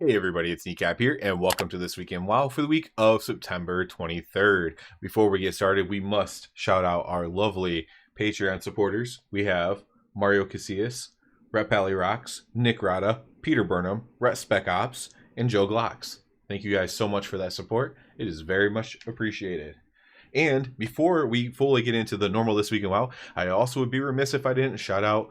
Hey everybody, it's Kneecap here, and welcome to This Week in WoW for the week of September 23rd. Before we get started, we must shout out our lovely Patreon supporters. We have Mario Casillas, RetPallyRocks, Nick Rada, Peter Burnham, RetSpecOps, and Joe Glocks. Thank you guys so much for that support. It is very much appreciated. And before we fully get into the normal This Week in WoW, I also would be remiss if I didn't shout out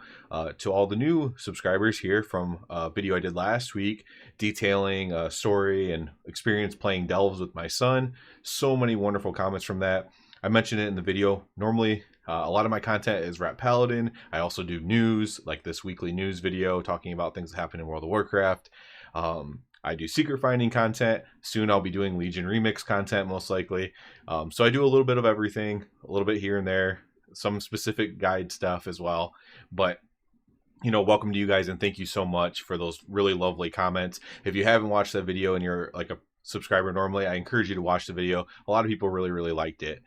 to all the new subscribers here from a video I did last week detailing a story and experience playing Delves with my son. So many wonderful comments from that. I mentioned it in the video. Normally, a lot of my content is Rat Paladin. I also do news, like this weekly news video talking about things that happen in World of Warcraft. I do secret finding content. Soon I'll be doing Legion Remix content, most likely. So I do a little bit of everything, a little bit here and there, some specific guide stuff as well. But, you know, welcome to you guys, and thank you so much for those really lovely comments. If you haven't watched that video and you're like a subscriber normally, I encourage you to watch the video. A lot of people really liked it.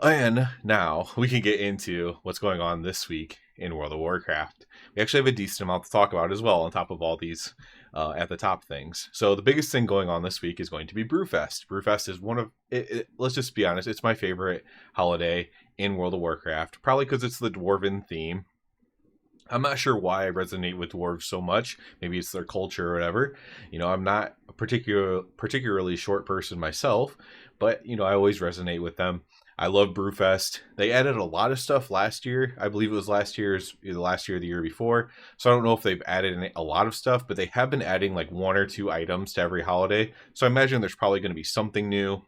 And now we can get into what's going on this week in World of Warcraft. We actually have a decent amount to talk about as well, on top of all these at the top things. So the biggest thing going on this week is going to be Brewfest. Brewfest is one of, let's just be honest, it's my favorite holiday in World of Warcraft, probably because it's the Dwarven theme. I'm not sure why I resonate with dwarves so much. Maybe it's their culture or whatever. You know, I'm not a particularly short person myself, but, you know, I always resonate with them. I love Brewfest. They added a lot of stuff last year. I believe it was last year's, either last year or the year before. So I don't know if they've added a lot of stuff, but they have been adding like 1 or 2 items to every holiday. So I imagine there's probably going to be something new,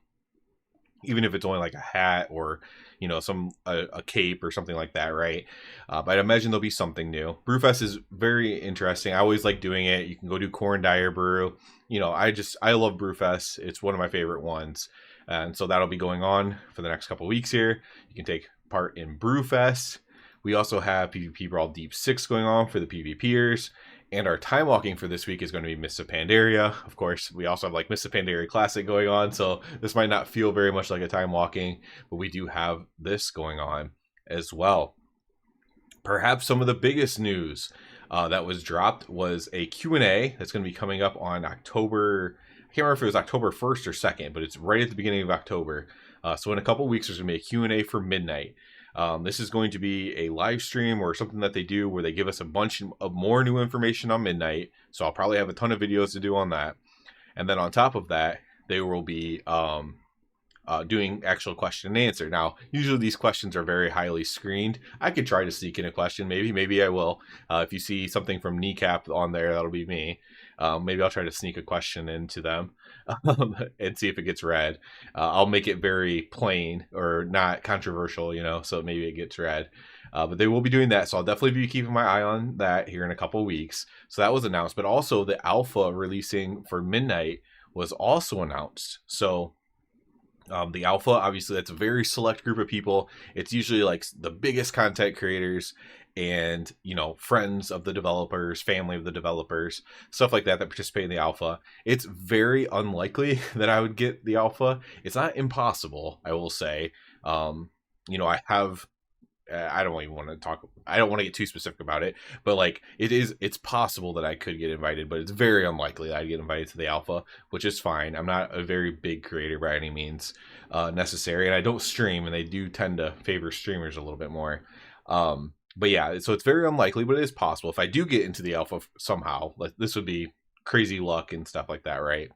even if it's only like a hat or, you know, a cape or something like that, right? But I imagine there'll be something new. Brewfest is very interesting. I always like doing it. You can go do Corn Dyer Brew. You know, I love Brewfest. It's one of my favorite ones. And so that'll be going on for the next couple of weeks here. You can take part in Brewfest. We also have PvP Brawl Deep 6 going on for the PvPers. And our time walking for this week is going to be Mists of Pandaria. Of course, we also have like Mists of Pandaria Classic going on, so this might not feel very much like a time walking, but we do have this going on as well. Perhaps some of the biggest news that was dropped was a Q&A that's going to be coming up on October. I can't remember if it was October 1st or 2nd, but it's right at the beginning of October. So in a couple weeks, there's going to be a Q&A for midnight. This is going to be a live stream or something that they do where they give us a bunch of more new information on midnight. So I'll probably have a ton of videos to do on that. And then on top of that, they will be doing actual question and answer. Now, usually these questions are very highly screened. I could try to sneak in a question. Maybe I will. If you see something from Kneecap on there, that'll be me. Maybe I'll try to sneak a question into them and see if it gets read. I'll make it very plain or not controversial, you know, so maybe it gets read. But they will be doing that, so I'll definitely be keeping my eye on that here in a couple weeks. So that was announced, but also the alpha releasing for midnight was also announced. So the alpha, obviously, that's a very select group of people. It's usually like the biggest content creators and, you know, friends of the developers, family of the developers, stuff like that participate in the alpha. It's very unlikely that I would get the alpha. It's not impossible, I will say. You know, I don't even want to talk. I don't want to get too specific about it, but like it's possible that I could get invited, but it's very unlikely that I'd get invited to the alpha, which is fine. I'm not a very big creator by any means necessary, and I don't stream, and they do tend to favor streamers a little bit more. But yeah, so it's very unlikely, but it is possible. If I do get into the alpha somehow, like this would be crazy luck and stuff like that, right?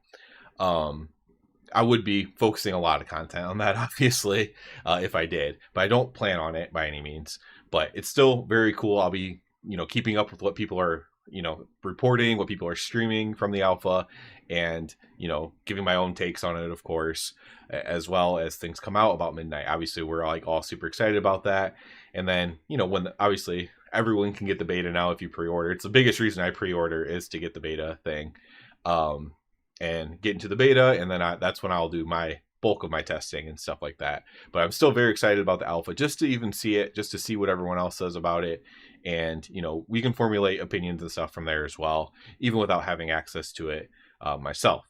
I would be focusing a lot of content on that, obviously, if I did. But I don't plan on it by any means. But it's still very cool. I'll be, you know, keeping up with what people are, you know, reporting, what people are streaming from the alpha, and, you know, giving my own takes on it, of course, as well as things come out about midnight. Obviously, we're like all super excited about that. And then, you know, when obviously everyone can get the beta now if you pre-order. It's the biggest reason I pre-order is to get the beta thing. And get into the beta, and then that's when I'll do my bulk of my testing and stuff like that. But I'm still very excited about the alpha, just to even see it, just to see what everyone else says about it. And, you know, we can formulate opinions and stuff from there as well, even without having access to it myself.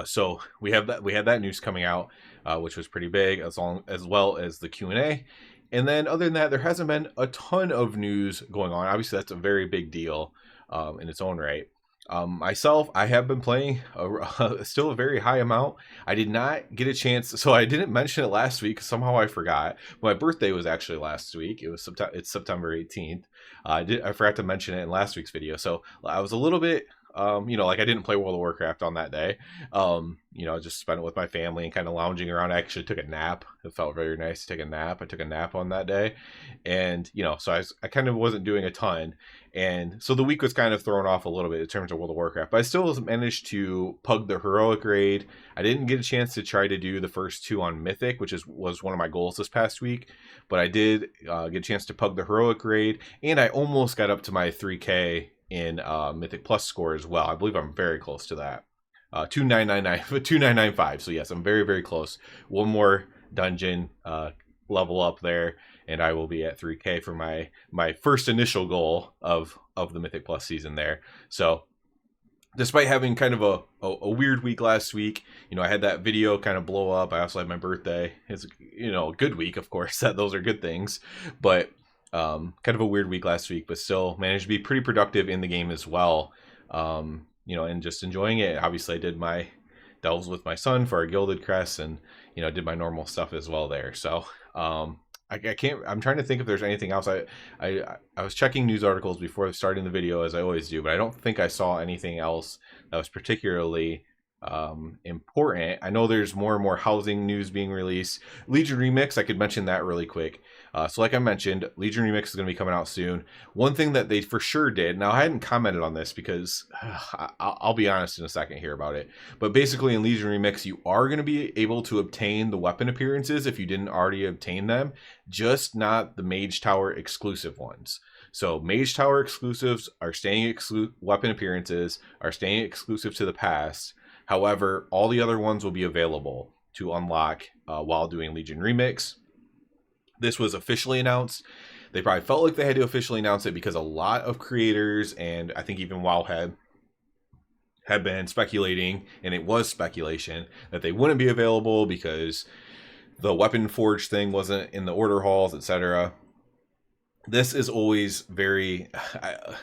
So we had that news coming out, which was pretty big, as well as the Q&A. And then other than that, there hasn't been a ton of news going on. Obviously, that's a very big deal in its own right. Myself, I have been playing still a very high amount. I did not get a chance, so I didn't mention it last week. Somehow I forgot. My birthday was actually last week. It's September 18th. I forgot to mention it in last week's video, so I was a little bit. Like I didn't play World of Warcraft on that day. Just spent it with my family and kind of lounging around. I actually took a nap. It felt very nice to take a nap. I took a nap on that day, and so I kind of wasn't doing a ton. And so the week was kind of thrown off a little bit in terms of World of Warcraft, but I still managed to pug the heroic raid. I didn't get a chance to try to do the first two on Mythic, which was one of my goals this past week, but I did get a chance to pug the heroic raid, and I almost got up to my 3K in Mythic Plus score as well. I believe I'm very close to that. 2995. So yes, I'm very, very close. One more dungeon level up there, and I will be at 3K for my first initial goal of the Mythic Plus season there. So despite having kind of a weird week last week, I had that video kind of blow up. I also had my birthday. It's a good week, of course. Those are good things, but kind of a weird week last week, but still managed to be pretty productive in the game as well. And just enjoying it. Obviously, I did my delves with my son for our Gilded Crest, and did my normal stuff as well there. So I can't. I'm trying to think if there's anything else. I was checking news articles before starting the video, as I always do, but I don't think I saw anything else that was particularly important. I know there's more and more housing news being released. Legion Remix, I could mention that really quick. So like I mentioned, Legion Remix is going to be coming out soon. One thing that they for sure did, now I hadn't commented on this because I'll be honest in a second here about it, but basically in Legion Remix, you are going to be able to obtain the weapon appearances if you didn't already obtain them, just not the Mage Tower exclusive ones. So Mage Tower exclusives are staying weapon appearances are staying exclusive to the past. However, all the other ones will be available to unlock while doing Legion Remix. This was officially announced. They probably felt like they had to officially announce it because a lot of creators, and I think even WoW had been speculating, and it was speculation, that they wouldn't be available because the Weapon Forge thing wasn't in the order halls, etc. This is always very, I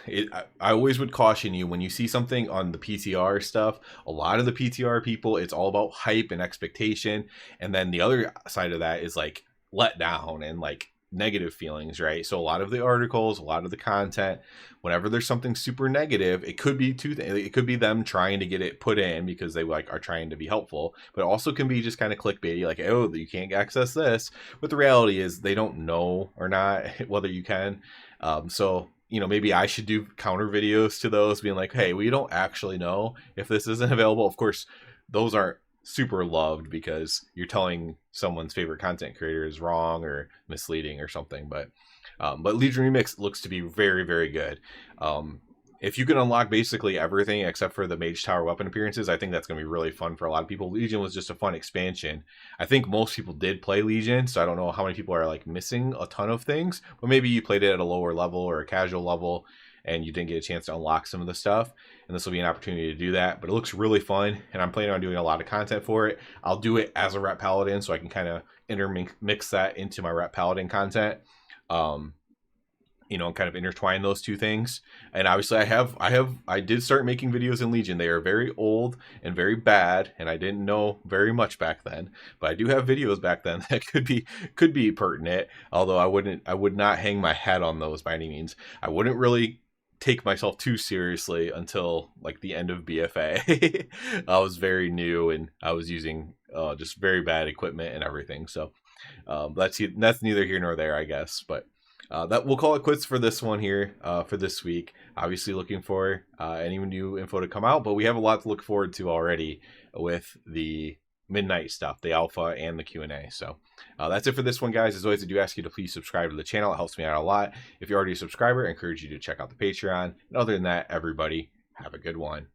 always would caution you when you see something on the PTR stuff. A lot of the PTR people, it's all about hype and expectation. And then the other side of that is like let down and like negative feelings, right? So a lot of the articles, a lot of the content, whenever there's something super negative, it could be it could be them trying to get it put in because they like are trying to be helpful, but it also can be just kind of clickbaity, like, oh, you can't access this. But the reality is they don't know or not whether you can. So maybe I should do counter videos to those, being like, hey, we don't actually know if this isn't available. Of course, those aren't super loved because you're telling someone's favorite content creator is wrong or misleading or something. But Legion Remix looks to be very, very good. If you can unlock basically everything except for the Mage Tower weapon appearances, I think that's going to be really fun for a lot of people. Legion was just a fun expansion. I think most people did play Legion, so I don't know how many people are like missing a ton of things, but maybe you played it at a lower level or a casual level and you didn't get a chance to unlock some of the stuff, and this will be an opportunity to do that. But it looks really fun, and I'm planning on doing a lot of content for it. I'll do it as a Ret Paladin, so I can kind of intermix that into my Ret Paladin content, and kind of intertwine those two things. And obviously I did start making videos in Legion. They are very old and very bad, and I didn't know very much back then, but I do have videos back then that could be pertinent, although I would not hang my hat on those by any means. I wouldn't really take myself too seriously until like the end of BFA. I was very new and I was using just very bad equipment and everything. So that's neither here nor there, I guess. But that we'll call it quits for this one here for this week. Obviously looking for any new info to come out, but we have a lot to look forward to already with the midnight stuff, the alpha and the Q&A. So that's it for this one, guys. As always, I do ask you to please subscribe to the channel. It helps me out a lot. If you're already a subscriber, I encourage you to check out the Patreon. And other than that, everybody, have a good one.